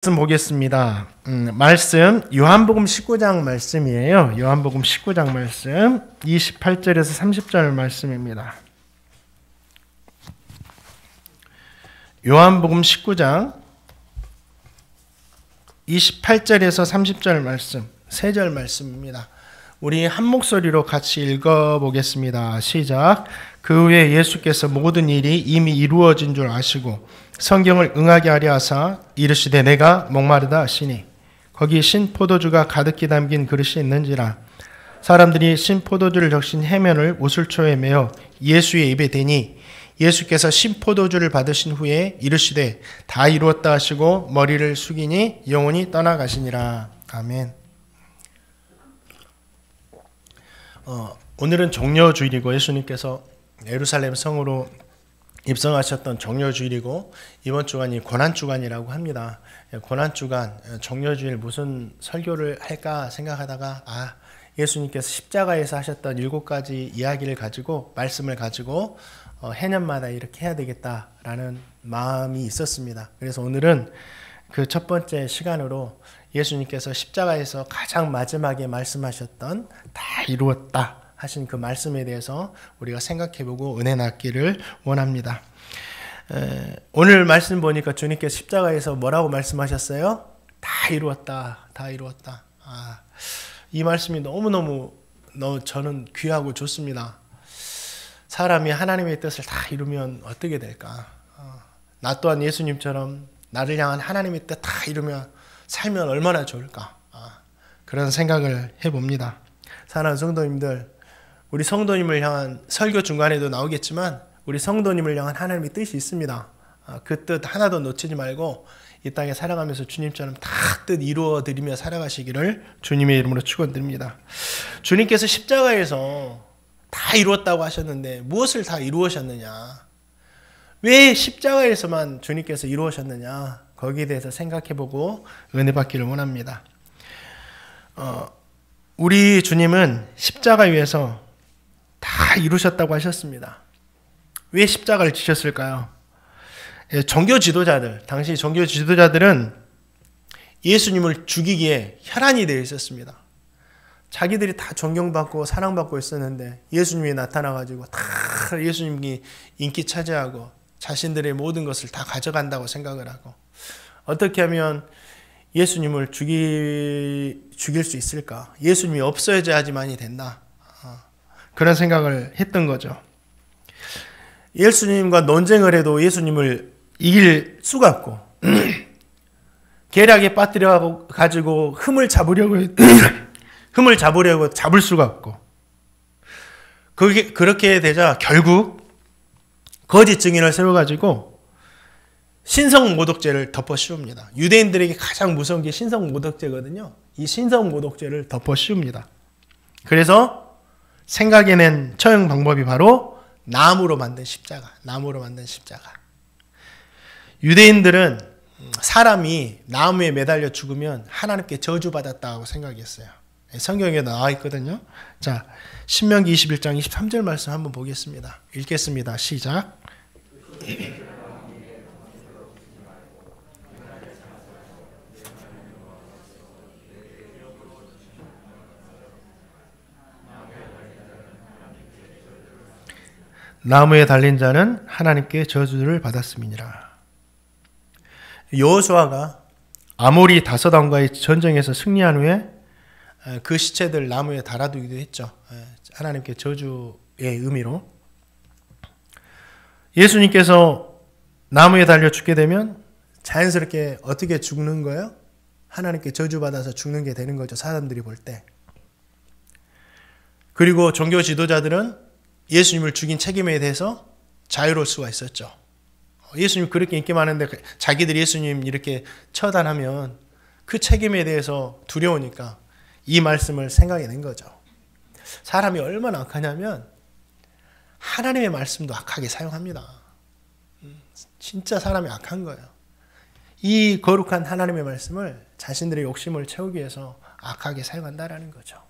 말씀 보겠습니다. 말씀 요한복음 19장 말씀이에요. 요한복음 19장 말씀 28절에서 30절 말씀입니다. 요한복음 19장 28절에서 30절 말씀, 3절 말씀입니다. 우리 한 목소리로 같이 읽어보겠습니다. 시작. 그 후에 예수께서 모든 일이 이미 이루어진 줄 아시고 성경을 응하게 하려 하사 이르시되 내가 목마르다 하시니 거기 신 포도주가 가득히 담긴 그릇이 있는지라. 사람들이 신 포도주를 적신 해면을 우슬초에 메어 예수의 입에 대니 예수께서 신 포도주를 받으신 후에 이르시되 다 이루었다 하시고 머리를 숙이니 영혼이 떠나가시니라. 아멘. 오늘은 종려주일이고 예수님께서 예루살렘 성으로 입성하셨던 종려주일이고 이번 주간이 고난주간이라고 합니다. 고난주간, 종려주일 무슨 설교를 할까 생각하다가 예수님께서 십자가에서 하셨던 7가지 이야기를 가지고 말씀을 가지고 해년마다 이렇게 해야 되겠다라는 마음이 있었습니다. 그래서 오늘은 그 첫 번째 시간으로 예수님께서 십자가에서 가장 마지막에 말씀하셨던 다 이루었다 하신 그 말씀에 대해서 우리가 생각해보고 은혜 낳기를 원합니다. 오늘 말씀 보니까 주님께서 십자가에서 뭐라고 말씀하셨어요? 다 이루었다, 다 이루었다. 이 말씀이 너무너무 저는 귀하고 좋습니다. 사람이 하나님의 뜻을 다 이루면 어떻게 될까? 나 또한 예수님처럼 나를 향한 하나님의 뜻 다 이루면 살면 얼마나 좋을까? 그런 생각을 해봅니다. 사랑하는 성도님들, 우리 성도님을 향한 설교 중간에도 나오겠지만 우리 성도님을 향한 하나님의 뜻이 있습니다. 그 뜻 하나도 놓치지 말고 이 땅에 살아가면서 주님처럼 다 뜻 이루어드리며 살아가시기를 주님의 이름으로 축원드립니다. 주님께서 십자가에서 다 이루었다고 하셨는데 무엇을 다 이루으셨느냐? 왜 십자가에서만 주님께서 이루으셨느냐? 거기에 대해서 생각해보고 은혜 받기를 원합니다. 우리 주님은 십자가 위에서 다 이루셨다고 하셨습니다. 왜 십자가를 지셨을까요? 종교 지도자들, 당시 종교 지도자들은 예수님을 죽이기에 혈안이 되어 있었습니다. 자기들이 다 존경받고 사랑받고 있었는데 예수님이 나타나가지고 다 예수님이 인기 차지하고 자신들의 모든 것을 다 가져간다고 생각을 하고 어떻게 하면 예수님을 죽일 수 있을까? 예수님이 없어야지만이 된다. 그런 생각을 했던 거죠. 예수님과 논쟁을 해도 예수님을 이길 수가 없고 계략에 빠뜨려 가지고 흠을 잡으려고 잡을 수가 없고 그렇게 되자 결국 거짓 증인을 세워가지고 신성모독죄를 덮어 씌웁니다. 유대인들에게 가장 무서운 게 신성모독죄거든요. 이 신성모독죄를 덮어 씌웁니다. 그래서 생각해낸 처형 방법이 바로 나무로 만든 십자가. 유대인들은 사람이 나무에 매달려 죽으면 하나님께 저주받았다고 생각했어요. 성경에 나와 있거든요. 자, 신명기 21장 23절 말씀 한번 보겠습니다. 읽겠습니다. 시작. 나무에 달린 자는 하나님께 저주를 받았음이니라. 여호수아가 아모리 다섯왕과의 전쟁에서 승리한 후에 그 시체들 나무에 달아두기도 했죠. 하나님께 저주의 의미로. 예수님께서 나무에 달려 죽게 되면 자연스럽게 어떻게 죽는 거예요? 하나님께 저주받아서 죽는 게 되는 거죠. 사람들이 볼 때. 그리고 종교 지도자들은 예수님을 죽인 책임에 대해서 자유로울 수가 있었죠. 예수님 그렇게 인기 많은데 자기들이 예수님 이렇게 처단하면 그 책임에 대해서 두려우니까 이 말씀을 생각해낸 거죠. 사람이 얼마나 악하냐면 하나님의 말씀도 악하게 사용합니다. 진짜 사람이 악한 거예요. 이 거룩한 하나님의 말씀을 자신들의 욕심을 채우기 위해서 악하게 사용한다라는 거죠.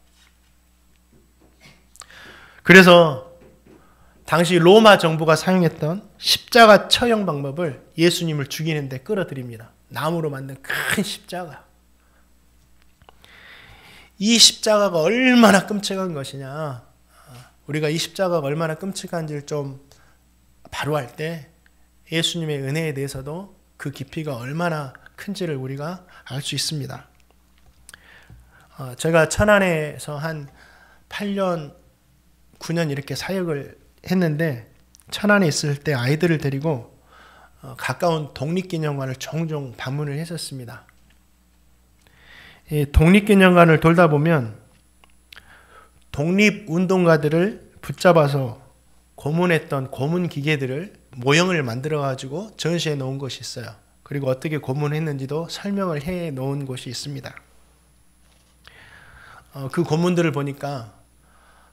그래서 당시 로마 정부가 사용했던 십자가 처형 방법을 예수님을 죽이는 데 끌어들입니다. 나무로 만든 큰 십자가. 이 십자가가 얼마나 끔찍한 것이냐. 우리가 이 십자가가 얼마나 끔찍한지를 좀 바로 할 때 예수님의 은혜에 대해서도 그 깊이가 얼마나 큰지를 우리가 알 수 있습니다. 제가 천안에서 한 8년, 9년 이렇게 사역을 했는데 천안에 있을 때 아이들을 데리고 가까운 독립기념관을 종종 방문을 했었습니다. 이 독립기념관을 돌다 보면 독립운동가들을 붙잡아서 고문했던 고문 기계들을 모형을 만들어 가지고 전시해 놓은 곳이 있어요. 그리고 어떻게 고문했는지도 설명을 해 놓은 곳이 있습니다. 그 고문들을 보니까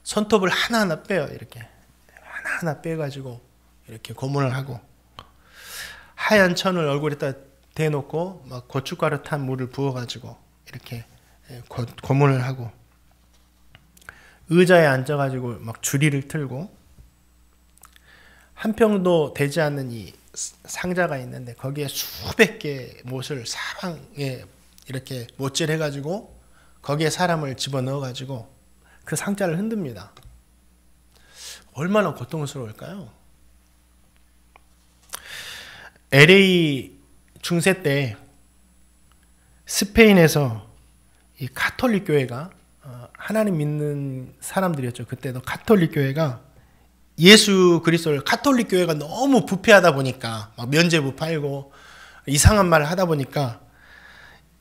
손톱을 하나하나 빼요. 이렇게 하나하나 빼가지고 이렇게 고문을 하고, 하얀 천을 얼굴에다 대놓고 막 고춧가루 탄 물을 부어가지고 이렇게 고문을 하고, 의자에 앉아가지고 막 주리를 틀고, 한 평도 되지 않는 이 상자가 있는데 거기에 수백 개의 못을 사방에 이렇게 못질해가지고 거기에 사람을 집어넣어가지고 그 상자를 흔듭니다. 얼마나 고통스러울까요? LA 중세 때 스페인에서 이 가톨릭 교회가, 하나님 믿는 사람들이었죠. 그때도 가톨릭 교회가 예수 그리스도를, 가톨릭 교회가 너무 부패하다 보니까 막 면죄부 팔고 이상한 말을 하다 보니까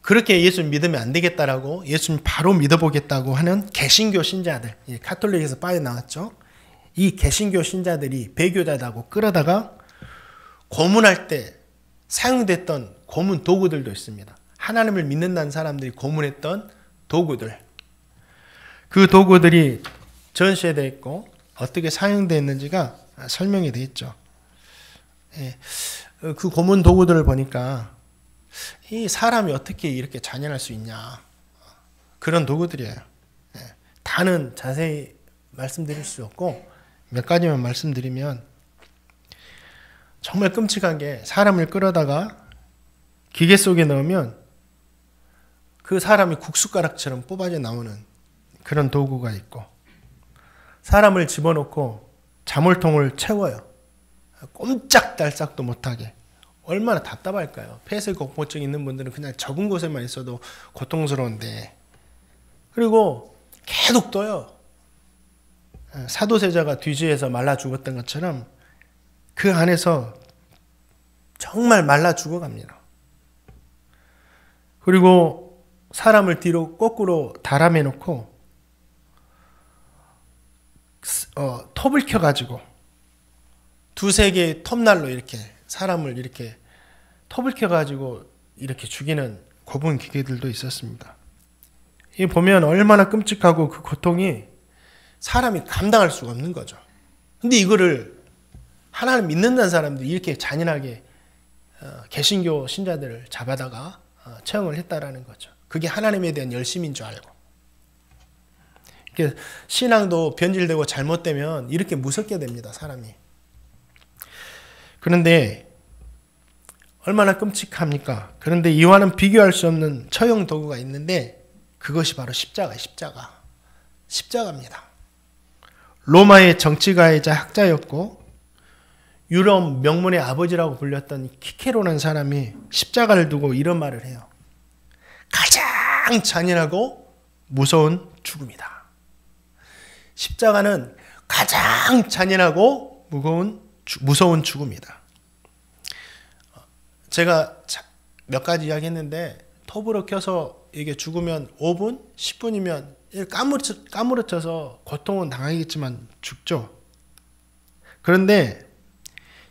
그렇게 예수 믿으면 안 되겠다라고 예수님 바로 믿어보겠다고 하는 개신교 신자들, 가톨릭에서 빠져나왔죠. 이 개신교 신자들이 배교자다고 끌어다가 고문할 때 사용됐던 고문 도구들도 있습니다. 하나님을 믿는다는 사람들이 고문했던 도구들, 그 도구들이 전시되어 있고 어떻게 사용되었는지가 설명이 되어 있죠. 그 고문 도구들을 보니까 이 사람이 어떻게 이렇게 잔인할 수 있냐, 그런 도구들이에요. 다는 자세히 말씀드릴 수 없고 몇 가지만 말씀드리면, 정말 끔찍한 게 사람을 끌어다가 기계 속에 넣으면 그 사람이 국숟가락처럼 뽑아져 나오는 그런 도구가 있고, 사람을 집어넣고 자물통을 채워요. 꼼짝달싹도 못하게. 얼마나 답답할까요? 폐쇄공포증 있는 분들은 그냥 적은 곳에만 있어도 고통스러운데, 그리고 계속 떠요. 사도세자가 뒤지에서 말라 죽었던 것처럼 그 안에서 정말 말라 죽어갑니다. 그리고 사람을 뒤로 거꾸로 다람해 놓고 톱을 켜가지고 두세 개의 톱날로 이렇게 사람을 이렇게 톱을 켜가지고 이렇게 죽이는 고문 기계들도 있었습니다. 이 보면 얼마나 끔찍하고 그 고통이 사람이 감당할 수가 없는 거죠. 근데 이거를 하나님 믿는다는 사람들이 이렇게 잔인하게 개신교 신자들을 잡아다가 처형을 했다라는 거죠. 그게 하나님에 대한 열심인 줄 알고. 신앙도 변질되고 잘못되면 이렇게 무섭게 됩니다, 사람이. 그런데 얼마나 끔찍합니까? 그런데 이와는 비교할 수 없는 처형 도구가 있는데 그것이 바로 십자가입니다. 로마의 정치가이자 학자였고 유럽 명문의 아버지라고 불렸던 키케로라는 사람이 십자가를 두고 이런 말을 해요. 가장 잔인하고 무서운 죽음이다. 십자가는 가장 잔인하고 무서운 죽음이다. 제가 몇 가지 이야기했는데 톱으로 켜서 이게 죽으면 5분, 10분이면 까무러쳐서 고통은 당하겠지만 죽죠. 그런데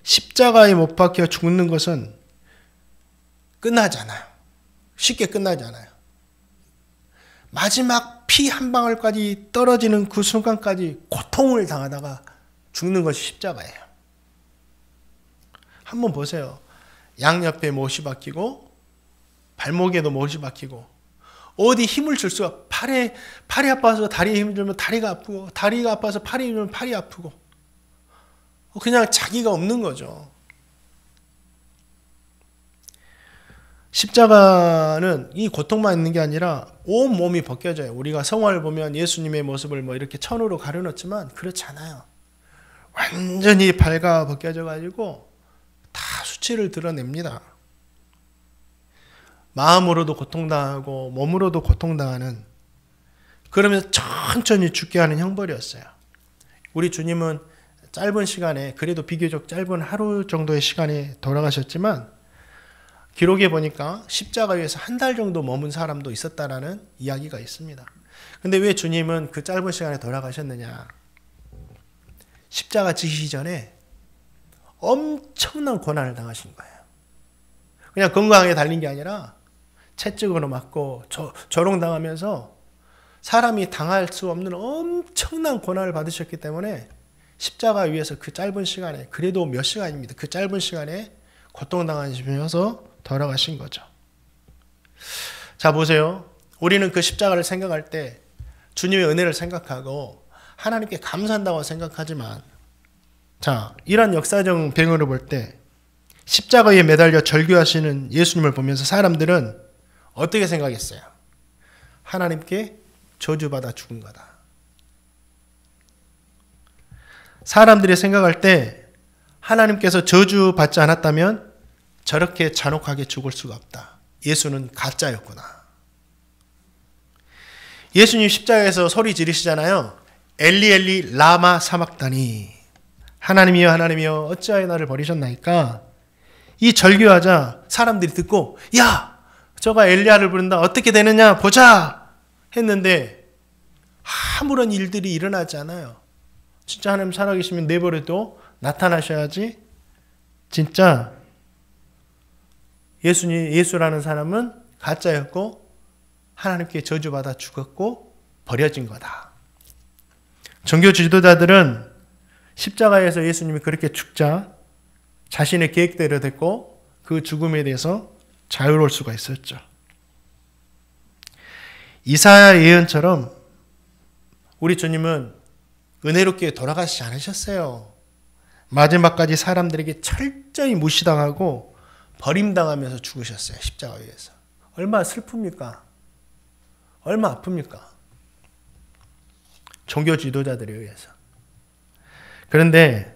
십자가에 못 박혀 죽는 것은 끝나잖아요. 쉽게 끝나잖아요. 마지막 피 한 방울까지 떨어지는 그 순간까지 고통을 당하다가 죽는 것이 십자가예요. 한번 보세요. 양옆에 못이 박히고 발목에도 못이 박히고 어디 힘을 줄 수가, 팔이 아파서 다리에 힘을 들면 다리가 아프고 다리가 아파서 팔에 힘을 들면 팔이 아프고 그냥 자기가 없는 거죠. 십자가는 이 고통만 있는 게 아니라 온 몸이 벗겨져요. 우리가 성화를 보면 예수님의 모습을 뭐 이렇게 천으로 가려놓지만 그렇지 않아요. 완전히 발가 벗겨져 가지고 다 수치를 드러냅니다. 마음으로도 고통당하고 몸으로도 고통당하는, 그러면서 천천히 죽게 하는 형벌이었어요. 우리 주님은 짧은 시간에, 그래도 비교적 짧은 하루 정도의 시간에 돌아가셨지만 기록에 보니까 십자가 위에서 한 달 정도 머문 사람도 있었다라는 이야기가 있습니다. 근데 왜 주님은 그 짧은 시간에 돌아가셨느냐? 십자가 지시기 전에 엄청난 고난을 당하신 거예요. 그냥 건강하게 달린 게 아니라 채찍으로 맞고 조롱당하면서 사람이 당할 수 없는 엄청난 고난을 받으셨기 때문에 십자가 위에서 그 짧은 시간에, 그래도 몇 시간입니다. 그 짧은 시간에 고통당하시면서 돌아가신 거죠. 자, 보세요. 우리는 그 십자가를 생각할 때 주님의 은혜를 생각하고 하나님께 감사한다고 생각하지만, 자, 이런 역사적 배경으로 볼 때 십자가에 매달려 절규하시는 예수님을 보면서 사람들은 어떻게 생각했어요? 하나님께 저주받아 죽은 거다. 사람들이 생각할 때 하나님께서 저주받지 않았다면 저렇게 잔혹하게 죽을 수가 없다. 예수는 가짜였구나. 예수님 십자가에서 소리 지르시잖아요. 엘리 엘리 라마 사막다니, 하나님이여 하나님이여 어찌하여 나를 버리셨나이까. 이 절규하자 사람들이 듣고, 야, 저가 엘리야를 부른다, 어떻게 되느냐 보자 했는데 아무런 일들이 일어나지 않아요. 진짜 하나님 살아계시면 내버려도 나타나셔야지. 진짜 예수라는 사람은 가짜였고 하나님께 저주받아 죽었고 버려진 거다. 종교 지도자들은 십자가에서 예수님이 그렇게 죽자 자신의 계획대로 됐고 그 죽음에 대해서 자유로울 수가 있었죠. 이사야 예언처럼 우리 주님은 은혜롭게 돌아가시지 않으셨어요. 마지막까지 사람들에게 철저히 무시당하고 버림당하면서 죽으셨어요. 십자가 위에서. 얼마나 슬픕니까? 얼마나 아픕니까? 종교 지도자들에 의해서. 그런데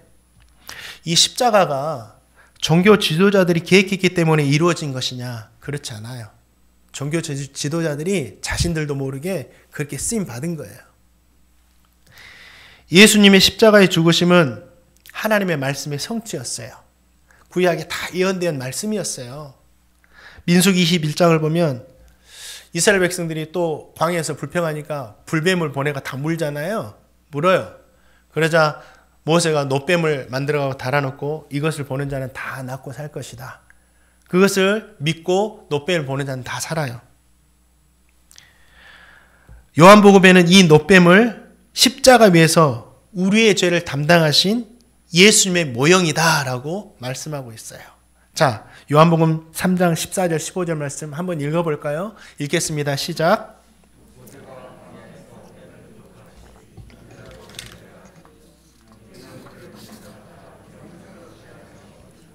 이 십자가가 종교 지도자들이 계획했기 때문에 이루어진 것이냐? 그렇지 않아요. 종교 지도자들이 자신들도 모르게 그렇게 쓰임 받은 거예요. 예수님의 십자가의 죽으심은 하나님의 말씀의 성취였어요. 구약에 다 예언된 말씀이었어요. 민수기 21장을 보면 이스라엘 백성들이 또 광야에서 불평하니까 불뱀을 보내가 다 물잖아요. 물어요. 그러자 모세가 놋뱀을 만들어가고 달아놓고 이것을 보는 자는 다 낫고 살 것이다. 그것을 믿고 놋뱀을 보는 자는 다 살아요. 요한복음에는 이 놋뱀을 십자가 위에서 우리의 죄를 담당하신 예수님의 모형이다라고 말씀하고 있어요. 자, 요한복음 3장 14절 15절 말씀 한번 읽어볼까요? 읽겠습니다. 시작.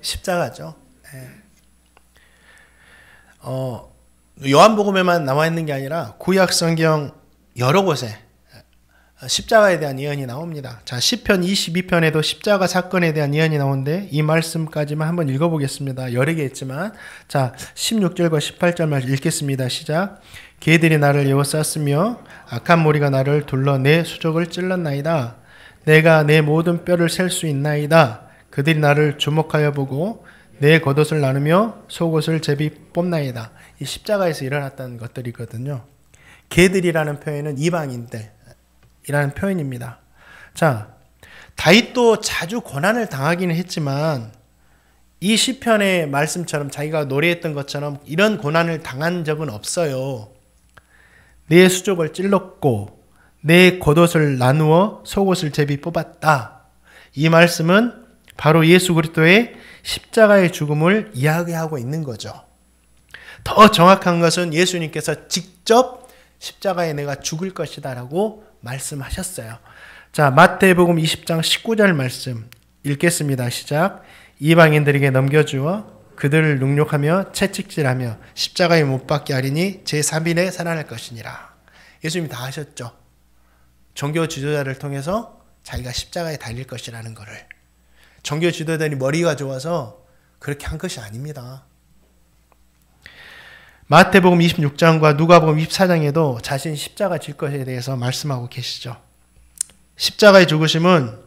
십자가죠. 요한복음에만 나와 있는 게 아니라 구약 성경 여러 곳에 십자가에 대한 예언이 나옵니다. 자, 시편 22편에도 십자가 사건에 대한 예언이 나오는데 이 말씀까지만 한번 읽어보겠습니다. 여러 개 있지만, 자, 16절과 18절 말씀 읽겠습니다. 시작. 개들이 나를 에워쌌으며 악한 무리가 나를 둘러 내 수족을 찔렀나이다. 내가 내 모든 뼈를 셀 수 있나이다. 그들이 나를 주목하여 보고 내 겉옷을 나누며 속옷을 제비 뽑나이다. 이 십자가에서 일어났던 것들이거든요. 개들이라는 표현은 이방인들 이라는 표현입니다. 자, 다윗도 자주 고난을 당하기는 했지만 이 시편의 말씀처럼 자기가 노래했던 것처럼 이런 고난을 당한 적은 없어요. 내 수족을 찔렀고 내 겉옷을 나누어 속옷을 제비 뽑았다. 이 말씀은 바로 예수 그리스도의 십자가의 죽음을 이야기하고 있는 거죠. 더 정확한 것은 예수님께서 직접 십자가에 내가 죽을 것이다 라고 말씀하셨어요. 자, 마태복음 20장 19절 말씀 읽겠습니다. 시작. 이방인들에게 넘겨주어 그들을 능욕하며 채찍질하며 십자가에 못 박게 하리니 제3일에 살아날 것이니라. 예수님이 다 하셨죠. 종교 지도자를 통해서 자기가 십자가에 달릴 것이라는 것을. 종교 지도자들이 머리가 좋아서 그렇게 한 것이 아닙니다. 마태복음 26장과 누가복음 24장에도 자신 십자가 질 것에 대해서 말씀하고 계시죠. 십자가의 죽으심은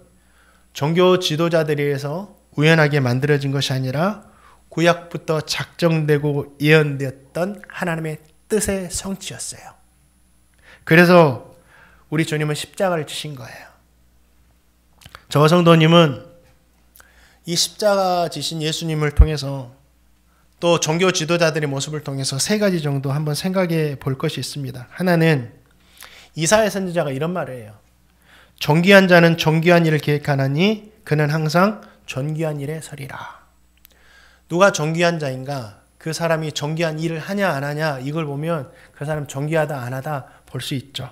종교 지도자들에 의해서 우연하게 만들어진 것이 아니라 구약부터 작정되고 예언되었던 하나님의 뜻의 성취였어요. 그래서 우리 주님은 십자가를 지신 거예요. 저 성도님은 이 십자가 지신 예수님을 통해서 또 종교 지도자들의 모습을 통해서 세 가지 정도 한번 생각해 볼 것이 있습니다. 하나는 이사야 선지자가 이런 말을 해요. 존귀한 자는 존귀한 일을 계획하나니 그는 항상 존귀한 일에 서리라. 누가 존귀한 자인가? 그 사람이 존귀한 일을 하냐 안 하냐 이걸 보면 그 사람 존귀하다 안 하다 볼 수 있죠.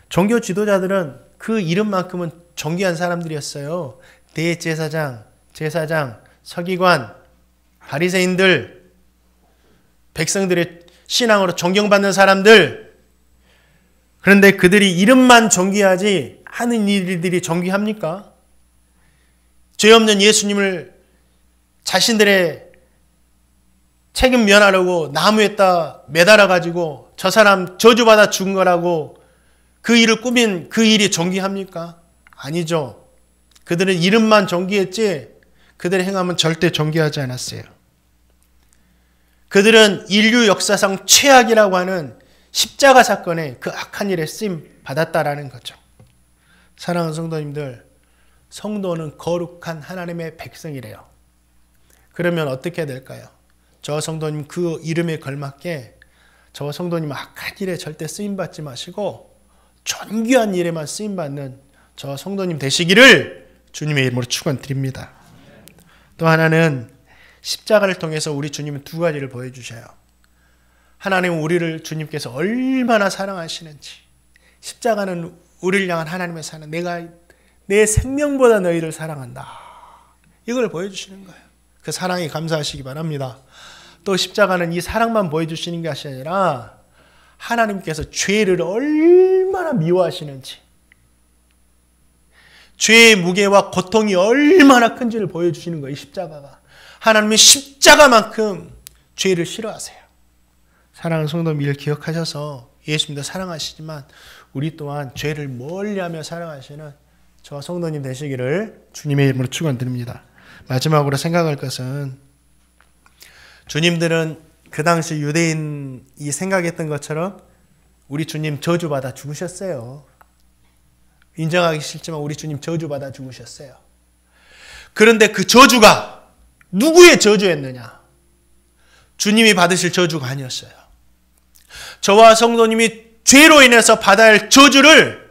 종교 지도자들은 그 이름만큼은 존귀한 사람들이었어요. 대제사장, 제사장, 서기관, 바리새인들, 백성들의 신앙으로 존경받는 사람들. 그런데 그들이 이름만 존귀하지 하는 일들이 존귀합니까? 죄 없는 예수님을 자신들의 책임 면하려고 나무에다 매달아 가지고 저 사람 저주받아 죽은 거라고 그 일을 꾸민 그 일이 존귀합니까? 아니죠. 그들은 이름만 존귀했지 그들의 행함은 절대 존귀하지 않았어요. 그들은 인류 역사상 최악이라고 하는 십자가 사건에 그 악한 일에 쓰임 받았다라는 거죠. 사랑하는 성도님들, 성도는 거룩한 하나님의 백성이래요. 그러면 어떻게 해야 될까요? 저 성도님 그 이름에 걸맞게 저 성도님 악한 일에 절대 쓰임받지 마시고 존귀한 일에만 쓰임받는 저 성도님 되시기를 주님의 이름으로 축원드립니다. 또 하나는 십자가를 통해서 우리 주님은 두 가지를 보여주셔요. 하나님은 우리를 주님께서 얼마나 사랑하시는지, 십자가는 우리를 향한 하나님의 사랑, 내가 내 생명보다 너희를 사랑한다, 이걸 보여주시는 거예요. 그 사랑에 감사하시기 바랍니다. 또 십자가는 이 사랑만 보여주시는 것이 아니라 하나님께서 죄를 얼마나 미워하시는지, 죄의 무게와 고통이 얼마나 큰지를 보여주시는 거예요. 이 십자가가. 하나님은 십자가만큼 죄를 싫어하세요. 사랑하는 성도님, 이를 기억하셔서 예수님도 사랑하시지만 우리 또한 죄를 멀리하며 사랑하시는 저 성도님 되시기를 주님의 이름으로 축원드립니다. 마지막으로 생각할 것은, 주님들은 그 당시 유대인이 생각했던 것처럼 우리 주님 저주받아 죽으셨어요. 인정하기 싫지만 우리 주님 저주받아 죽으셨어요. 그런데 그 저주가 누구의 저주였느냐? 주님이 받으실 저주가 아니었어요. 저와 성도님이 죄로 인해서 받아야 할 저주를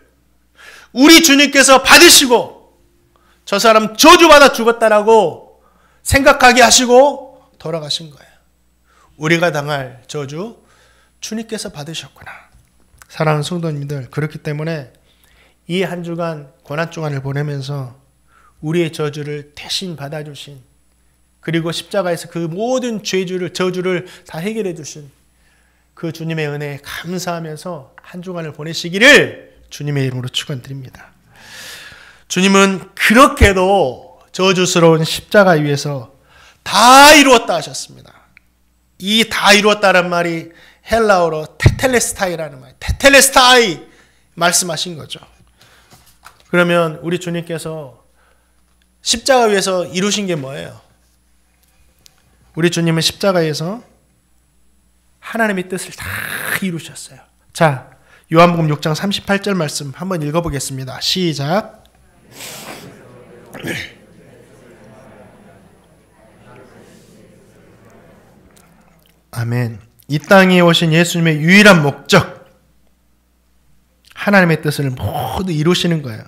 우리 주님께서 받으시고 저 사람 저주받아 죽었다라고 생각하게 하시고 돌아가신 거예요. 우리가 당할 저주 주님께서 받으셨구나. 사랑하는 성도님들, 그렇기 때문에 이 한 주간 고난주간을 보내면서 우리의 저주를 대신 받아주신, 그리고 십자가에서 그 모든 저주를 다 해결해 주신 그 주님의 은혜에 감사하면서 한 주간을 보내시기를 주님의 이름으로 축원드립니다. 주님은 그렇게도 저주스러운 십자가 위에서 다 이루었다 하셨습니다. 이 다 이루었다는 말이 헬라어로 테텔레스타이라는 말, 테텔레스타이 말씀하신 거죠. 그러면 우리 주님께서 십자가 위에서 이루신 게 뭐예요? 우리 주님은 십자가에서 하나님의 뜻을 다 이루셨어요. 자, 요한복음 6장 38절 말씀 한번 읽어보겠습니다. 시작. 아멘. 이 땅에 오신 예수님의 유일한 목적, 하나님의 뜻을 모두 이루시는 거예요.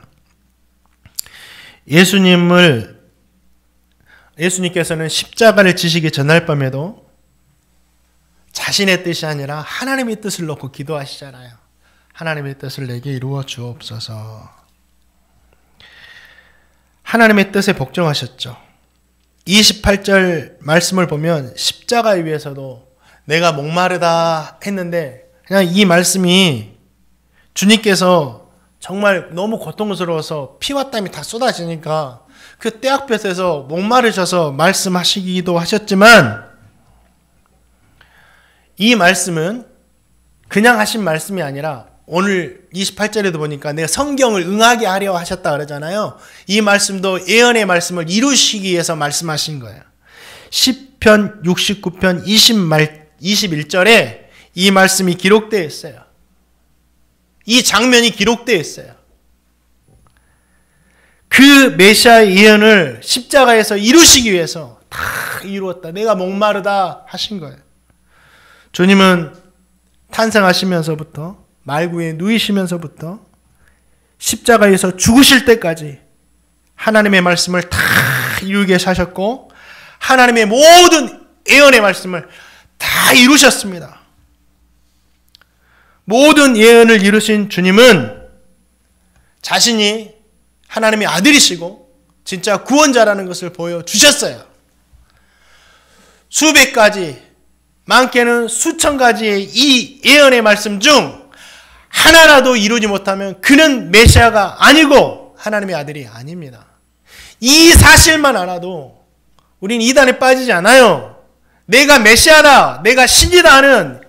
예수님께서는 십자가를 지시기 전날 밤에도 자신의 뜻이 아니라 하나님의 뜻을 놓고 기도하시잖아요. 하나님의 뜻을 내게 이루어 주옵소서. 하나님의 뜻에 복종하셨죠. 28절 말씀을 보면 십자가에 위해서도 내가 목마르다 했는데 그냥 이 말씀이 주님께서 정말 너무 고통스러워서 피와 땀이 다 쏟아지니까 그 떼약볕에서 목마르셔서 말씀하시기도 하셨지만 이 말씀은 그냥 하신 말씀이 아니라 오늘 28절에도 보니까 내가 성경을 응하게 하려 하셨다 그러잖아요. 이 말씀도 예언의 말씀을 이루시기 위해서 말씀하신 거예요. 시편 69편 21절에 이 말씀이 기록되어 있어요. 이 장면이 기록되어 있어요. 그 메시아의 예언을 십자가에서 이루시기 위해서 다 이루었다. 내가 목마르다 하신 거예요. 주님은 탄생하시면서부터 말구에 누이시면서부터 십자가에서 죽으실 때까지 하나님의 말씀을 다 이루게 하셨고 하나님의 모든 예언의 말씀을 다 이루셨습니다. 모든 예언을 이루신 주님은 자신이 하나님의 아들이시고 진짜 구원자라는 것을 보여주셨어요. 수백 가지, 많게는 수천 가지의 이 예언의 말씀 중 하나라도 이루지 못하면 그는 메시아가 아니고 하나님의 아들이 아닙니다. 이 사실만 알아도 우린 이단에 빠지지 않아요. 내가 메시아다, 내가 신이다 하는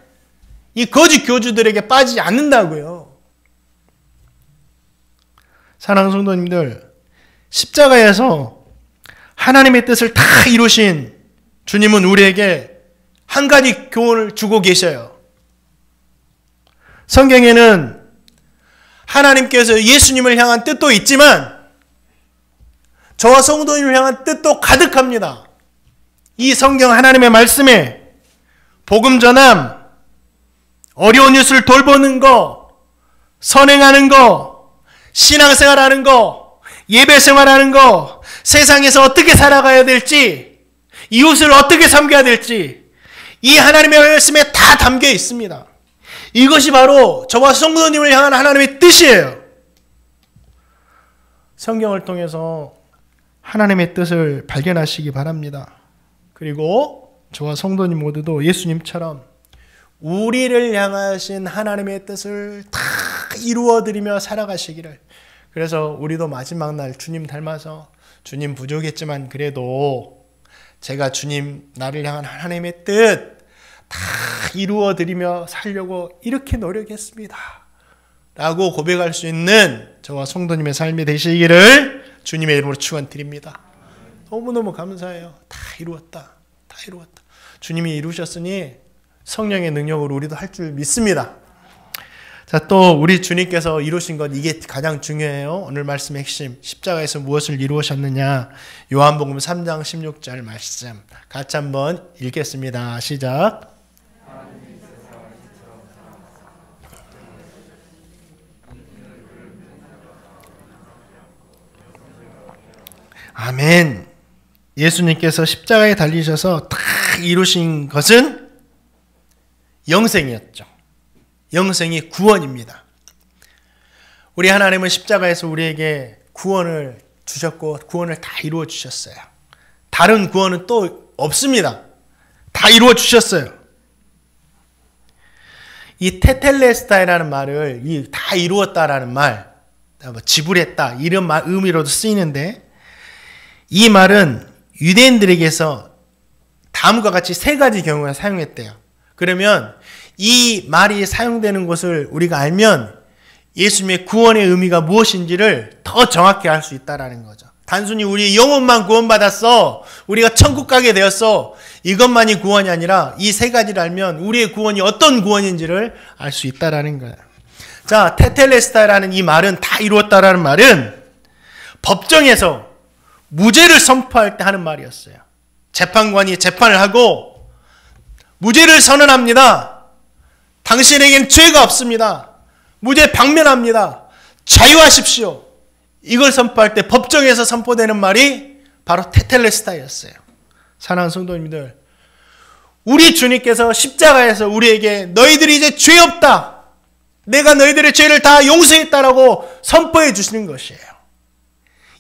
이 거짓 교주들에게 빠지지 않는다고요. 사랑하는 성도님들, 십자가에서 하나님의 뜻을 다 이루신 주님은 우리에게 한 가지 교훈을 주고 계셔요. 성경에는 하나님께서 예수님을 향한 뜻도 있지만 저와 성도님을 향한 뜻도 가득합니다. 이 성경 하나님의 말씀에 복음 전함, 어려운 이웃을 돌보는 거, 선행하는 거, 신앙생활하는 거, 예배생활하는 거, 세상에서 어떻게 살아가야 될지, 이웃을 어떻게 섬겨야 될지 이 하나님의 말씀에 다 담겨 있습니다. 이것이 바로 저와 성도님을 향한 하나님의 뜻이에요. 성경을 통해서 하나님의 뜻을 발견하시기 바랍니다. 그리고 저와 성도님 모두도 예수님처럼 우리를 향하신 하나님의 뜻을 다 이루어드리며 살아가시기를. 그래서 우리도 마지막 날 주님 닮아서 주님 부족했지만 그래도 제가 주님 나를 향한 하나님의 뜻 다 이루어드리며 살려고 이렇게 노력했습니다 라고 고백할 수 있는 저와 성도님의 삶이 되시기를 주님의 이름으로 축원드립니다. 너무너무 감사해요. 다 이루었다. 다 이루었다. 주님이 이루셨으니 성령의 능력으로 우리도 할 줄 믿습니다. 자, 또 우리 주님께서 이루신 것 이게 가장 중요해요. 오늘 말씀의 핵심, 십자가에서 무엇을 이루셨느냐. 요한복음 3장 16절 말씀 같이 한번 읽겠습니다. 시작. 아멘. 예수님께서 십자가에 달리셔서 다 이루신 것은 영생이었죠. 영생이 구원입니다. 우리 하나님은 십자가에서 우리에게 구원을 주셨고 구원을 다 이루어 주셨어요. 다른 구원은 또 없습니다. 다 이루어 주셨어요. 이 테텔레스타이라는 말을 이 다 이루었다라는 말, 지불했다 이런 의미로도 쓰이는데 이 말은 유대인들에게서 다음과 같이 세 가지 경우에 사용했대요. 그러면 이 말이 사용되는 것을 우리가 알면 예수님의 구원의 의미가 무엇인지를 더 정확히 알 수 있다는 거죠. 단순히 우리 영혼만 구원받았어, 우리가 천국 가게 되었어, 이것만이 구원이 아니라 이 세 가지를 알면 우리의 구원이 어떤 구원인지를 알 수 있다는 거예요. 자, 테텔레스타라는 이 말은 다 이루었다라는 말은 법정에서 무죄를 선포할 때 하는 말이었어요. 재판관이 재판을 하고 무죄를 선언합니다. 당신에겐 죄가 없습니다. 무죄 방면합니다. 자유하십시오. 이걸 선포할 때 법정에서 선포되는 말이 바로 테텔레스타였어요. 사랑하는 성도님들, 우리 주님께서 십자가에서 우리에게 너희들이 이제 죄 없다, 내가 너희들의 죄를 다 용서했다라고 선포해 주시는 것이에요.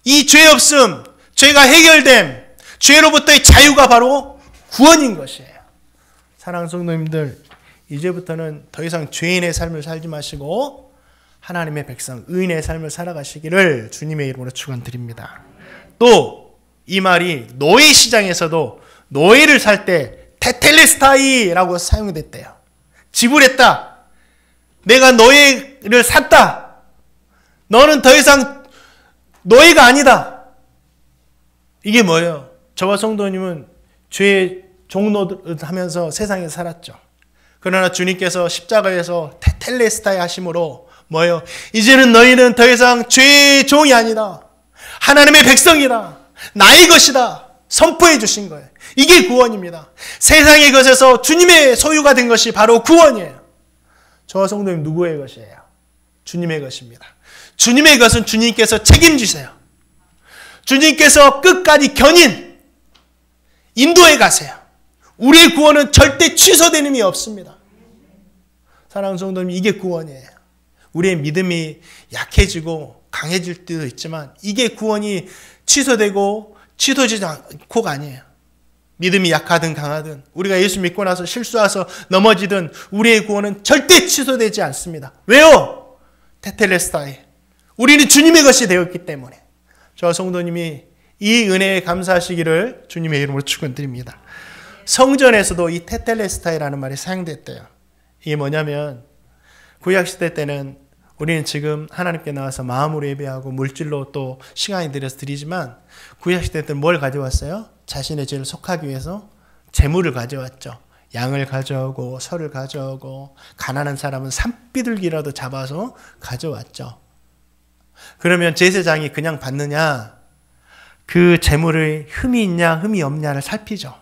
이 죄 없음, 죄가 해결됨, 죄로부터의 자유가 바로 구원인 것이에요. 사랑하는 성도님들, 이제부터는 더 이상 죄인의 삶을 살지 마시고 하나님의 백성, 의인의 삶을 살아가시기를 주님의 이름으로 축원드립니다. 또 이 말이 노예 시장에서도 노예를 살 때 테텔레스타이라고 사용됐대요. 지불했다. 내가 노예를 샀다. 너는 더 이상 노예가 아니다. 이게 뭐예요? 저와 성도님은 죄의 종노릇하면서 세상에 살았죠. 그러나 주님께서 십자가에서 테텔레스타이 하심으로 뭐예요? 이제는 너희는 더 이상 죄의 종이 아니다. 하나님의 백성이다. 나의 것이다. 선포해 주신 거예요. 이게 구원입니다. 세상의 것에서 주님의 소유가 된 것이 바로 구원이에요. 저와 성도님 누구의 것이에요? 주님의 것입니다. 주님의 것은 주님께서 책임지세요. 주님께서 끝까지 견인, 인도해 가세요. 우리의 구원은 절대 취소되는 힘이 없습니다. 사랑하는 성도님, 이게 구원이에요. 우리의 믿음이 약해지고 강해질 때도 있지만 이게 구원이 취소되고 취소되지 않고가 아니에요. 믿음이 약하든 강하든 우리가 예수 믿고 나서 실수해서 넘어지든 우리의 구원은 절대 취소되지 않습니다. 왜요? 테텔레스타이. 우리는 주님의 것이 되었기 때문에. 저 성도님이 이 은혜에 감사하시기를 주님의 이름으로 축원드립니다. 성전에서도 이 테텔레스타이라는 말이 사용됐대요. 이게 뭐냐면 구약시대 때는 우리는 지금 하나님께 나와서 마음으로 예배하고 물질로 또 시간이 들여서 드리지만 구약시대 때는 뭘 가져왔어요? 자신의 죄를 속하기 위해서 재물을 가져왔죠. 양을 가져오고 설을 가져오고 가난한 사람은 산비둘기라도 잡아서 가져왔죠. 그러면 제사장이 그냥 받느냐? 그 재물의 흠이 있냐 흠이 없냐를 살피죠.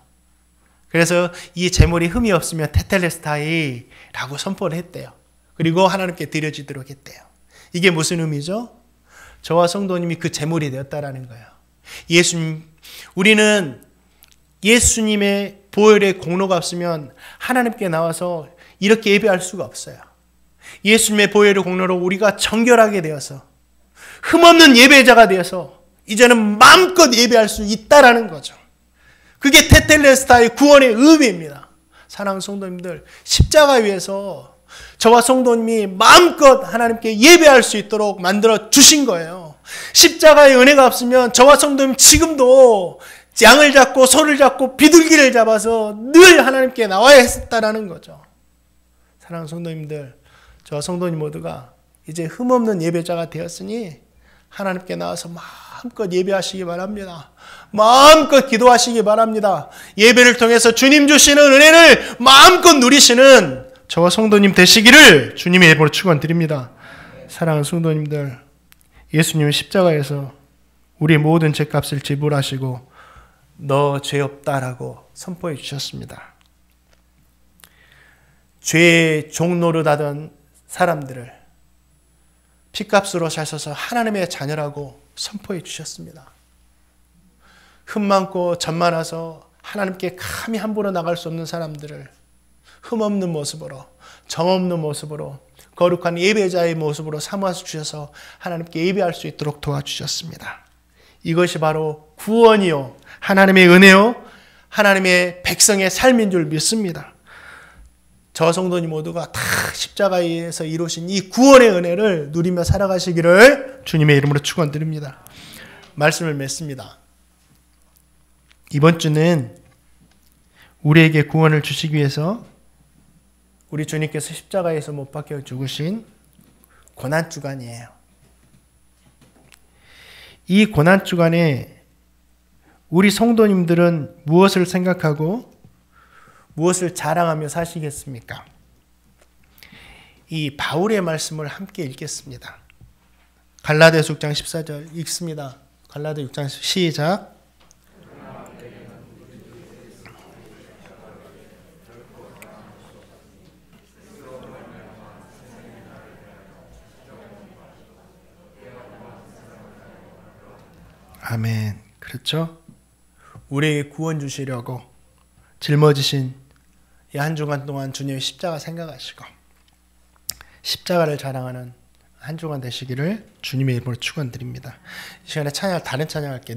그래서 이 재물이 흠이 없으면 테텔레스타이라고 선포를 했대요. 그리고 하나님께 드려지도록 했대요. 이게 무슨 의미죠? 저와 성도님이 그 재물이 되었다라는 거예요. 우리는 예수님의 보혈의 공로가 없으면 하나님께 나와서 이렇게 예배할 수가 없어요. 예수님의 보혈의 공로로 우리가 정결하게 되어서 흠없는 예배자가 되어서 이제는 마음껏 예배할 수 있다라는 거죠. 그게 테텔레스타의 구원의 의미입니다. 사랑하는 성도님들, 십자가 위에서 저와 성도님이 마음껏 하나님께 예배할 수 있도록 만들어 주신 거예요. 십자가의 은혜가 없으면 저와 성도님 지금도 양을 잡고 소를 잡고 비둘기를 잡아서 늘 하나님께 나와야 했다라는 거죠. 사랑하는 성도님들, 저와 성도님 모두가 이제 흠없는 예배자가 되었으니 하나님께 나와서 마음껏 예배하시기 바랍니다. 마음껏 기도하시기 바랍니다. 예배를 통해서 주님 주시는 은혜를 마음껏 누리시는 저와 성도님 되시기를 주님의 이름으로 축원드립니다. 사랑하는 성도님들, 예수님은 십자가에서 우리의 모든 죄값을 지불하시고 너 죄 없다라고 선포해 주셨습니다. 죄의 종노릇하던 사람들을 피값으로 사셔서 하나님의 자녀라고 선포해 주셨습니다. 흠 많고 점 많아서 하나님께 감히 함부로 나갈 수 없는 사람들을 흠없는 모습으로, 점 없는 모습으로, 거룩한 예배자의 모습으로 삼아 주셔서 하나님께 예배할 수 있도록 도와주셨습니다. 이것이 바로 구원이요, 하나님의 은혜요, 하나님의 백성의 삶인 줄 믿습니다. 저 성도님 모두가 다 십자가에서 이루신 이 구원의 은혜를 누리며 살아가시기를 주님의 이름으로 축원드립니다. 말씀을 맺습니다. 이번 주는 우리에게 구원을 주시기 위해서 우리 주님께서 십자가에서 못 박혀 죽으신 고난주간이에요. 이 고난주간에 우리 성도님들은 무엇을 생각하고 무엇을 자랑하며 사시겠습니까? 이 바울의 말씀을 함께 읽겠습니다. 갈라디아서 6장 14절 읽습니다. 갈라디아 6장 시작. 아멘. 그렇죠? 우리에게 구원 주시려고 짊어지신 이 한 주간 동안 주님의 십자가 생각하시고 십자가를 자랑하는 한 주간 되시기를 주님의 이름으로 축원드립니다. 이 시간에 찬양, 다른 찬양할게요.